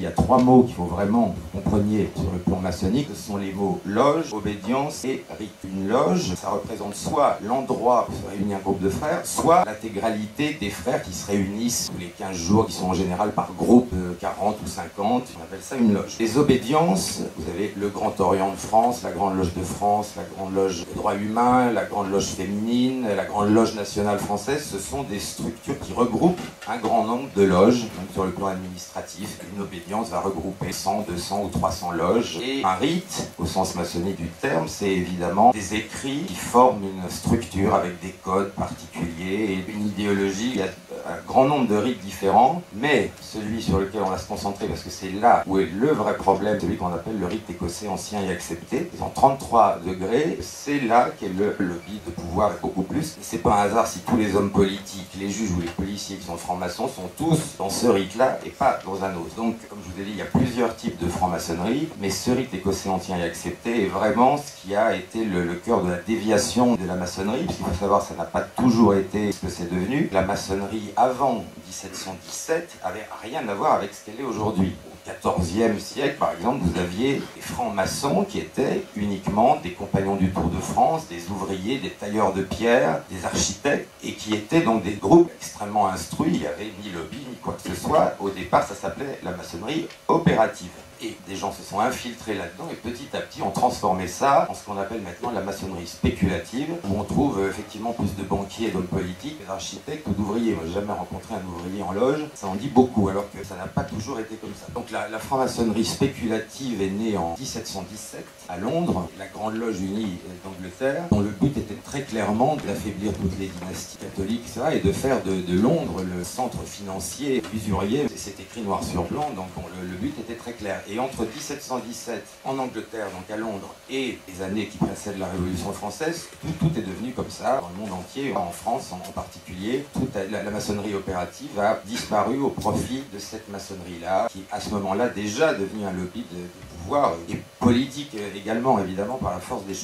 Il y a trois mots qu'il faut vraiment que vous compreniez sur le plan maçonnique. Ce sont les mots loge, obédience et rite. Une loge, ça représente soit l'endroit où se réunit un groupe de frères, soit l'intégralité des frères qui se réunissent tous les 15 jours, qui sont en général par groupe de 40 ou 50. On appelle ça une loge. Les obédiences, vous avez le Grand Orient de France, la Grande Loge de France, la Grande Loge des droits humains, la Grande Loge féminine, la Grande Loge nationale française. Ce sont des structures qui regroupent un grand nombre de loges, même sur le plan administratif. Une obédience va regrouper 100, 200 ou 300 loges. Et un rite, au sens maçonnique du terme, c'est évidemment des écrits qui forment une structure avec des codes particuliers et une idéologie. Il y a un grand nombre de rites différents, mais celui sur lequel on va se concentrer, parce que c'est là où est le vrai problème, celui qu'on appelle le rite écossais ancien et accepté, ils ont 33 degrés, c'est là qu'est le lobby de pouvoir et beaucoup plus. Et c'est pas un hasard si tous les hommes politiques, les juges ou les policiers qui sont francs-maçons sont tous dans ce rite-là et pas dans un autre. Donc, comme je vous ai dit, il y a plusieurs types de franc-maçonnerie, mais ce rite écossais ancien et accepté est vraiment ce qui a été le cœur de la déviation de la maçonnerie, puisqu'il faut savoir que ça n'a pas toujours été ce que c'est devenu. La maçonnerie avant 1717 avait rien à voir avec ce qu'elle est aujourd'hui. Au XIVe siècle, par exemple, vous aviez des francs-maçons qui étaient uniquement des compagnons du Tour de France, des ouvriers, des tailleurs de pierre, des architectes, et qui étaient donc des groupes extrêmement instruits. Il n'y avait ni lobby, ni quoi que ce soit. Au départ, ça s'appelait la maçonnerie opérative. Et des gens se sont infiltrés là-dedans et petit à petit ont transformé ça en ce qu'on appelle maintenant la maçonnerie spéculative, où on trouve effectivement plus de banquiers et d'hommes politiques, d'architectes ou d'ouvriers. Moi, j'ai jamais rencontré un ouvrier en loge, ça en dit beaucoup, alors que ça n'a pas toujours été comme ça. Donc la franc-maçonnerie spéculative est née en 1717 à Londres, la Grande Loge Unie d'Angleterre, dont le but était très clairement d'affaiblir toutes les dynasties catholiques, etc., et de faire de Londres le centre financier usurier. C'est écrit noir sur blanc, donc le but était très clair. Et entre 1717 en Angleterre, donc à Londres, et les années qui précèdent la Révolution française, tout est devenu comme ça, dans le monde entier, en France en particulier. La maçonnerie opérative a disparu au profit de cette maçonnerie-là, qui à ce moment-là déjà devenu un lobby de pouvoir, et politique également, évidemment, par la force des choses.